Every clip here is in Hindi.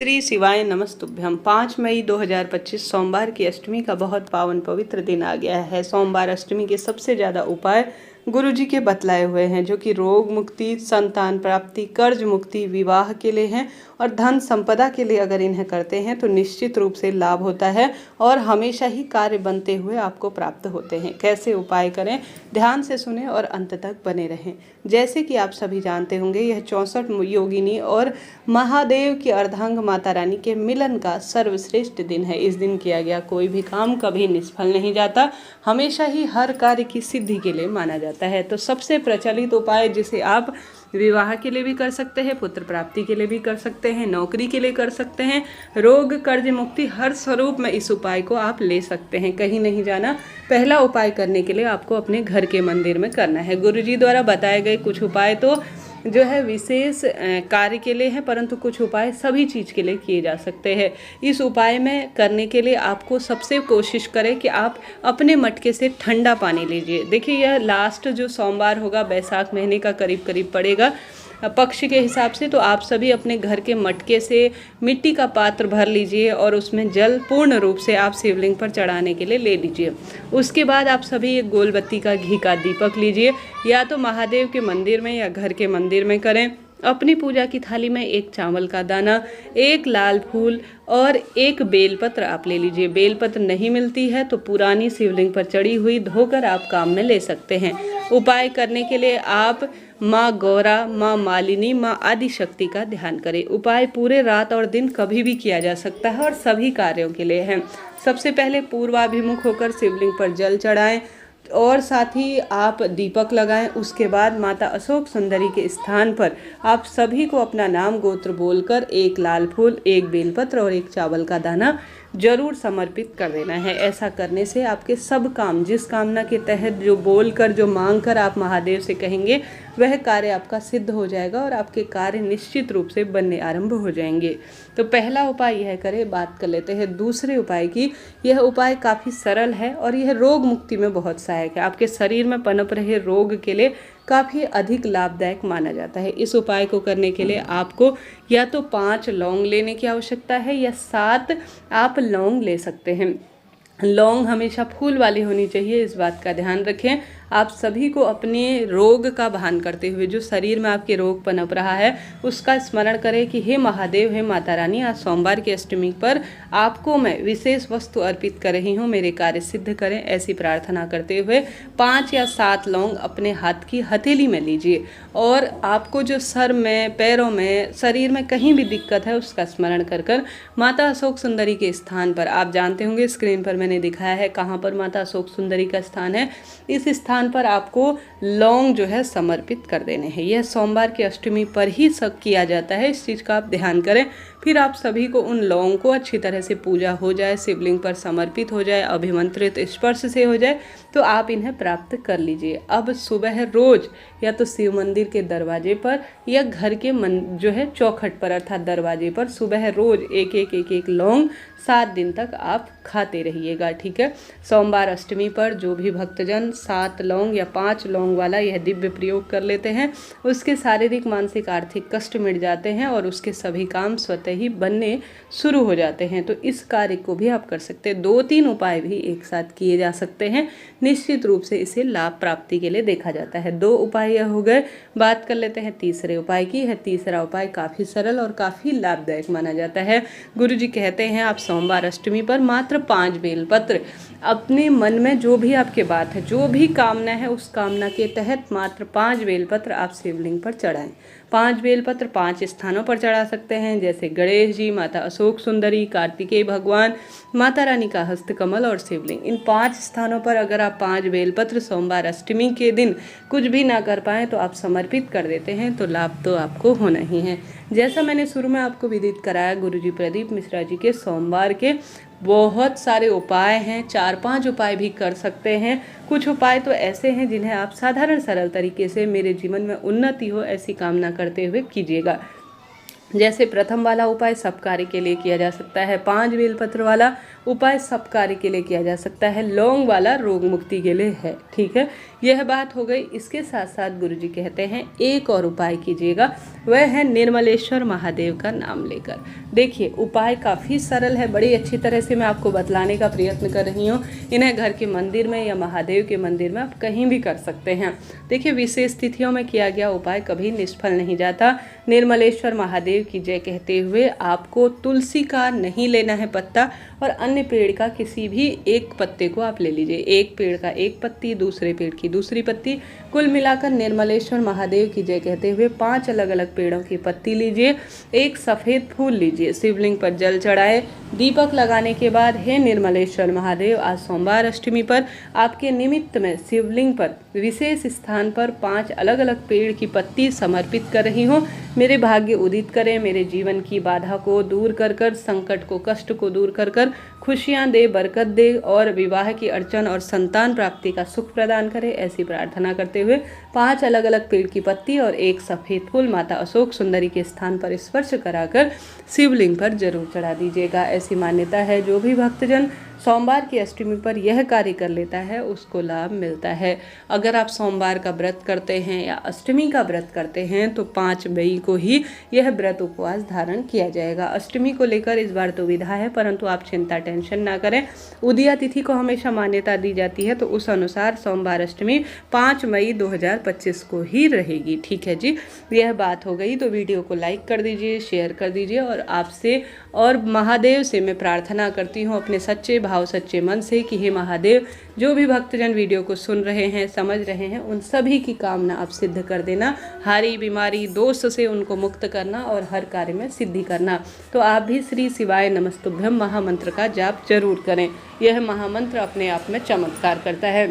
श्री शिवाय नमस्तुभ्यम। 5 मई 2025 सोमवार की अष्टमी का बहुत पावन पवित्र दिन आ गया है। सोमवार अष्टमी के सबसे ज़्यादा उपाय गुरु जी के बतलाए हुए हैं, जो कि रोग मुक्ति, संतान प्राप्ति, कर्ज मुक्ति, विवाह के लिए हैं और धन संपदा के लिए अगर इन्हें करते हैं तो निश्चित रूप से लाभ होता है और हमेशा ही कार्य बनते हुए आपको प्राप्त होते हैं। कैसे उपाय करें, ध्यान से सुने और अंत तक बने रहें। जैसे कि आप सभी जानते होंगे, यह 64 योगिनी और महादेव की अर्धांग माता रानी के मिलन का सर्वश्रेष्ठ दिन है। इस दिन किया गया कोई भी काम कभी निष्फल नहीं जाता, हमेशा ही हर कार्य की सिद्धि के लिए माना जाता है। तो सबसे प्रचलित उपाय, जिसे आप विवाह के लिए भी कर सकते हैं, पुत्र प्राप्ति के लिए भी कर सकते हैं, नौकरी के लिए कर सकते हैं, रोग कर्ज मुक्ति, हर स्वरूप में इस उपाय को आप ले सकते हैं। कहीं नहीं जाना। पहला उपाय करने के लिए आपको अपने घर के मंदिर में करना है। गुरु जी द्वारा बताए गए कुछ उपाय तो जो है विशेष कार्य के लिए है, परंतु कुछ उपाय सभी चीज़ के लिए किए जा सकते हैं। इस उपाय में करने के लिए आपको सबसे कोशिश करें कि आप अपने मटके से ठंडा पानी लीजिए। देखिए, यह लास्ट जो सोमवार होगा बैसाख महीने का करीब करीब पड़ेगा पक्ष के हिसाब से, तो आप सभी अपने घर के मटके से मिट्टी का पात्र भर लीजिए और उसमें जल पूर्ण रूप से आप शिवलिंग पर चढ़ाने के लिए ले लीजिए। उसके बाद आप सभी एक गोल बत्ती का घी का दीपक लीजिए, या तो महादेव के मंदिर में या घर के मंदिर में करें। अपनी पूजा की थाली में एक चावल का दाना, एक लाल फूल और एक बेलपत्र आप ले लीजिए। बेलपत्र नहीं मिलती है तो पुरानी शिवलिंग पर चढ़ी हुई धोकर आप काम में ले सकते हैं। उपाय करने के लिए आप माँ गौरा, माँ मालिनी, माँ आदि शक्ति का ध्यान करें। उपाय पूरे रात और दिन कभी भी किया जा सकता है और सभी कार्यों के लिए है। सबसे पहले पूर्वाभिमुख होकर शिवलिंग पर जल चढ़ाएं और साथ ही आप दीपक लगाएं। उसके बाद माता अशोक सुंदरी के स्थान पर आप सभी को अपना नाम गोत्र बोलकर एक लाल फूल, एक बेलपत्र और एक चावल का दाना जरूर समर्पित कर देना है। ऐसा करने से आपके सब काम, जिस कामना के तहत जो बोलकर, जो मांग कर आप महादेव से कहेंगे, वह कार्य आपका सिद्ध हो जाएगा और आपके कार्य निश्चित रूप से बनने आरंभ हो जाएंगे। तो पहला उपाय यह करें। बात कर लेते हैं दूसरे उपाय की। यह उपाय काफ़ी सरल है और यह रोग मुक्ति में बहुत सहायक है। आपके शरीर में पनप रहे रोग के लिए काफ़ी अधिक लाभदायक माना जाता है। इस उपाय को करने के लिए आपको या तो 5 लौंग लेने की आवश्यकता है या 7 आप लौंग ले सकते हैं। लौंग हमेशा फूल वाली होनी चाहिए, इस बात का ध्यान रखें। आप सभी को अपने रोग का भान करते हुए, जो शरीर में आपके रोग पनप रहा है, उसका स्मरण करें कि हे महादेव, हे माता रानी, आज सोमवार की अष्टमी पर आपको मैं विशेष वस्तु अर्पित कर रही हूँ, मेरे कार्य सिद्ध करें। ऐसी प्रार्थना करते हुए 5 या 7 लौंग अपने हाथ की हथेली में लीजिए और आपको जो सर में, पैरों में, शरीर में कहीं भी दिक्कत है, उसका स्मरण कर कर माता अशोक सुंदरी के स्थान पर, आप जानते होंगे स्क्रीन पर मैंने दिखाया है कहाँ पर माता अशोक सुंदरी का स्थान है, इस स्थान पर आपको लौंग जो है समर्पित कर देने हैं। यह सोमवार की अष्टमी पर ही सब किया जाता है, इस चीज़ का आप ध्यान करें। फिर आप सभी को उन लौंग को अच्छी तरह से पूजा हो जाए, शिवलिंग पर समर्पित हो जाए, अभिमंत्रित स्पर्श से हो जाए, तो आप इन्हें प्राप्त कर लीजिए। अब सुबह रोज या तो शिव मंदिर के दरवाजे पर या घर के जो है चौखट पर अर्थात दरवाजे पर सुबह रोज एक लौंग 7 दिन तक आप खाते रहिएगा। ठीक है। सोमवार अष्टमी पर जो भी भक्तजन 7 लौंग या 5 लौंग वाला यह दिव्य प्रयोग कर लेते हैं, उसके शारीरिक, मानसिक, आर्थिक कष्ट मिट जाते हैं और उसके सभी काम स्वतः ही बनने शुरू हो जाते हैं। तो इस कार्य को भी आप कर सकते हैं। 2-3 उपाय भी एक साथ किए जा सकते हैं। निश्चित रूप से इसे लाभ प्राप्ति के लिए देखा जाता है। 2 उपाय यह हो गए। बात कर लेते हैं तीसरे उपाय की। है तीसरा उपाय काफ़ी सरल और काफ़ी लाभदायक माना जाता है। गुरु जी कहते हैं आप सोमवार अष्टमी पर मात्र 5 बेलपत्र अपने मन में जो भी आपके बात है, जो भी कामना है, उस कामना के तहत मात्र 5 बेलपत्र आप शिवलिंग पर चढ़ाएं। 5 बेलपत्र 5 स्थानों पर चढ़ा सकते हैं, जैसे गणेश जी, माता अशोक सुंदरी, कार्तिकेय भगवान, माता रानी का हस्तकमल और शिवलिंग। इन 5 स्थानों पर अगर आप 5 बेलपत्र सोमवार अष्टमी के दिन कुछ भी ना कर पाएँ तो आप समर्पित कर देते हैं, तो लाभ तो आपको होना ही है। जैसा मैंने शुरू में आपको विदित कराया, गुरुजी प्रदीप मिश्रा जी के सोमवार के बहुत सारे उपाय हैं। 4-5 उपाय भी कर सकते हैं। कुछ उपाय तो ऐसे हैं जिन्हें आप साधारण सरल तरीके से मेरे जीवन में उन्नति हो ऐसी कामना करते हुए कीजिएगा। जैसे प्रथम वाला उपाय सब कार्य के लिए किया जा सकता है, 5 बेलपत्र वाला उपाय सब कार्य के लिए किया जा सकता है, लौंग वाला रोग मुक्ति के लिए है। ठीक है, यह बात हो गई। इसके साथ साथ गुरुजी कहते हैं एक और उपाय कीजिएगा, वह है निर्मलेश्वर महादेव का नाम लेकर। देखिए उपाय काफ़ी सरल है, बड़ी अच्छी तरह से मैं आपको बतलाने का प्रयत्न कर रही हूँ। इन्हें घर के मंदिर में या महादेव के मंदिर में आप कहीं भी कर सकते हैं। देखिए विशेष तिथियों में किया गया उपाय कभी निष्फल नहीं जाता। निर्मलेश्वर महादेव की जय कहते हुए आपको तुलसी का नहीं लेना है पत्ता, और अन्य पेड़ का किसी भी एक पत्ते को आप ले लीजिए। एक पेड़ का एक पत्ती, दूसरे पेड़ की दूसरी पत्ती, कुल मिलाकर निर्मलेश्वर महादेव की जय कहते हुए 5 अलग अलग पेड़ों की पत्ती लीजिए। एक सफ़ेद फूल लीजिए, शिवलिंग पर जल चढ़ाए, दीपक लगाने के बाद हे निर्मलेश्वर महादेव, आज सोमवार अष्टमी पर आपके निमित्त में शिवलिंग पर विशेष स्थान पर 5 अलग अलग पेड़ की पत्ती समर्पित कर रही हूँ। मेरे भाग्य उदित करें, मेरे जीवन की बाधा को दूर कर कर, संकट को कष्ट को दूर कर कर खुशियाँ दे, बरकत दे और विवाह की अड़चन और संतान प्राप्ति का सुख प्रदान करे, ऐसी प्रार्थना करते हुए 5 अलग अलग पेड़ की पत्ती और एक सफ़ेद फूल माता अशोक सुंदरी के स्थान पर स्पर्श कराकर शिवलिंग पर जरूर चढ़ा दीजिएगा। ऐसी मान्यता है, जो भी भक्तजन सोमवार की अष्टमी पर यह कार्य कर लेता है उसको लाभ मिलता है। अगर आप सोमवार का व्रत करते हैं या अष्टमी का व्रत करते हैं तो 5 मई को ही यह व्रत उपवास धारण किया जाएगा। अष्टमी को लेकर इस बार दुविधा है, परंतु आप चिंता टेंशन ना करें। उदया तिथि को हमेशा मान्यता दी जाती है, तो उस अनुसार सोमवार अष्टमी 5 मई 2025 को ही रहेगी। ठीक है जी, यह बात हो गई। तो वीडियो को लाइक कर दीजिए, शेयर कर दीजिए, और आपसे और महादेव से मैं प्रार्थना करती हूँ अपने सच्चे भाव सच्चे मन से कि हे महादेव, जो भी भक्तजन वीडियो को सुन रहे हैं, समझ रहे हैं, उन सभी की कामना आप सिद्ध कर देना। हारी बीमारी दोष से उनको मुक्त करना और हर कार्य में सिद्धि करना। तो आप भी श्री शिवाय नमस्तुभ्यम महामंत्र का जाप जरूर करें। यह महामंत्र अपने आप में चमत्कार करता है।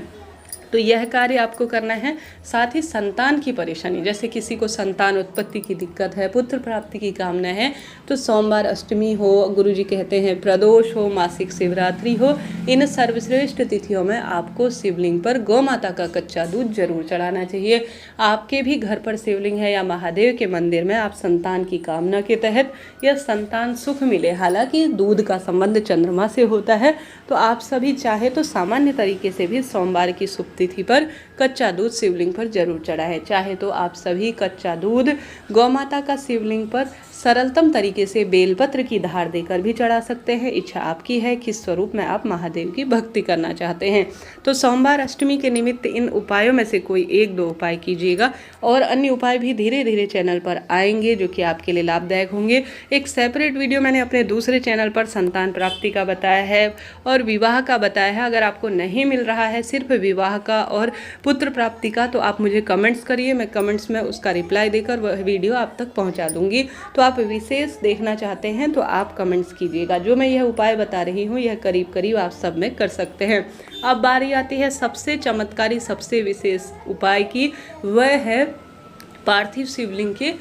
तो यह कार्य आपको करना है। साथ ही संतान की परेशानी, जैसे किसी को संतान उत्पत्ति की दिक्कत है, पुत्र प्राप्ति की कामना है, तो सोमवार अष्टमी हो, गुरुजी कहते हैं प्रदोष हो, मासिक शिवरात्रि हो, इन सर्वश्रेष्ठ तिथियों में आपको शिवलिंग पर गौ माता का कच्चा दूध जरूर चढ़ाना चाहिए। आपके भी घर पर शिवलिंग है या महादेव के मंदिर में आप संतान की कामना के तहत या संतान सुख मिले, हालांकि दूध का संबंध चंद्रमा से होता है, तो आप सभी चाहे तो सामान्य तरीके से भी सोमवार की शुभ तिथि पर कच्चा दूध शिवलिंग पर जरूर चढ़ाएं। चाहे तो आप सभी कच्चा दूध गौ माता का शिवलिंग पर सरलतम तरीके से बेलपत्र की धार देकर भी चढ़ा सकते हैं। इच्छा आपकी है किस स्वरूप में आप महादेव की भक्ति करना चाहते हैं। तो सोमवार अष्टमी के निमित्त इन उपायों में से कोई 1-2 उपाय कीजिएगा, और अन्य उपाय भी धीरे धीरे चैनल पर आएंगे जो कि आपके लिए लाभदायक होंगे। एक सेपरेट वीडियो मैंने अपने दूसरे चैनल पर संतान प्राप्ति का बताया है और विवाह का बताया है। अगर आपको नहीं मिल रहा है सिर्फ विवाह का और पुत्र प्राप्ति का, तो आप मुझे कमेंट्स करिए, मैं कमेंट्स में उसका रिप्लाई देकर वह वीडियो आप तक पहुंचा दूंगी। तो आप विशेष देखना चाहते हैं तो आप कमेंट्स कीजिएगा। जो मैं यह उपाय बता रही हूँ यह करीब करीब आप सब में कर सकते हैं। अब बारी आती है सबसे चमत्कारी सबसे विशेष उपाय की, वह है पार्थिव शिवलिंग के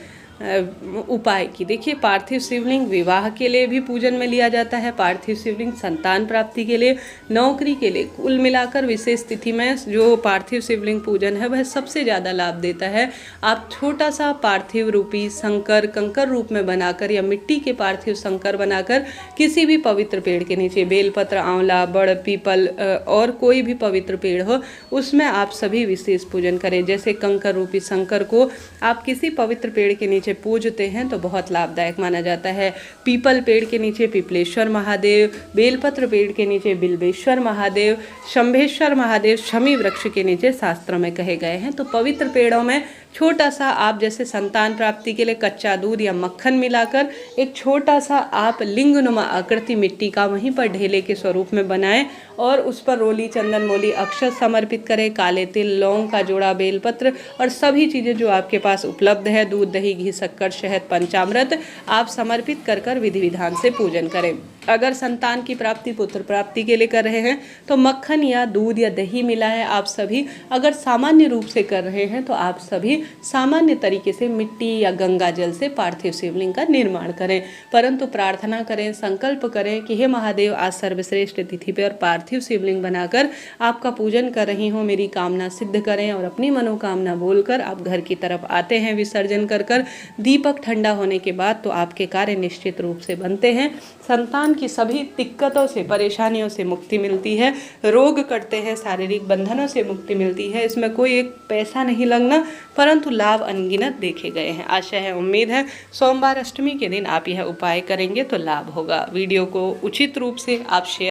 उपाय की। देखिए पार्थिव शिवलिंग विवाह के लिए भी पूजन में लिया जाता है, पार्थिव शिवलिंग संतान प्राप्ति के लिए, नौकरी के लिए, कुल मिलाकर विशेष तिथि में जो पार्थिव शिवलिंग पूजन है वह सबसे ज़्यादा लाभ देता है। आप छोटा सा पार्थिव रूपी शंकर कंकर रूप में बनाकर या मिट्टी के पार्थिव शंकर बनाकर किसी भी पवित्र पेड़ के नीचे, बेलपत्र, आंवला, बड़, पीपल और कोई भी पवित्र पेड़ हो उसमें आप सभी विशेष पूजन करें। जैसे कंकर रूपी शंकर को आप किसी पवित्र पेड़ के नीचे पूजते हैं तो बहुत लाभदायक माना जाता है। पीपल पेड़ के नीचे पीपलेश्वर महादेव, बेलपत्र पेड़ के नीचे बिल्वेश्वर महादेव, शंभेश्वर महादेव शमी वृक्ष के नीचे शास्त्रों में कहे गए हैं। तो पवित्र पेड़ों में छोटा सा आप जैसे संतान प्राप्ति के लिए कच्चा दूध या मक्खन मिलाकर एक छोटा सा आप लिंगनुमा आकृति मिट्टी का वहीं पर ढेले के स्वरूप में बनाएं और उस पर रोली, चंदन, मोली, अक्षत समर्पित करें, काले तिल, लौंग का जोड़ा, बेलपत्र और सभी चीज़ें जो आपके पास उपलब्ध है, दूध, दही, घी, शक्कर, शहद, पंचामृत आप समर्पित कर कर विधि विधान से पूजन करें। अगर संतान की प्राप्ति, पुत्र प्राप्ति के लिए कर रहे हैं तो मक्खन या दूध या दही मिला है आप सभी। अगर सामान्य रूप से कर रहे हैं तो आप सभी सामान्य तरीके से मिट्टी या गंगा जल से पार्थिव शिवलिंग का निर्माण करें, परंतु प्रार्थना करें, संकल्प करें कि हे महादेव, आज सर्वश्रेष्ठ तिथि पर पार्थिव शिवलिंग बनाकर आपका पूजन कर रही हूँ, मेरी कामना सिद्ध करें। और अपनी मनोकामना बोलकर आप घर की तरफ आते हैं विसर्जन कर कर। दीपक ठंडा होने के बाद तो आपके कार्य निश्चित रूप से बनते हैं। संतान की सभी दिक्कतों से, परेशानियों से मुक्ति मिलती है, रोग कटते हैं, शारीरिक बंधनों से मुक्ति मिलती है। इसमें कोई एक पैसा नहीं लगना, परंतु लाभ अनगिनत देखे गए हैं। आशा है, उम्मीद है सोमवार अष्टमी के दिन आप यह उपाय करेंगे तो लाभ होगा। वीडियो को उचित रूप से आप शेयर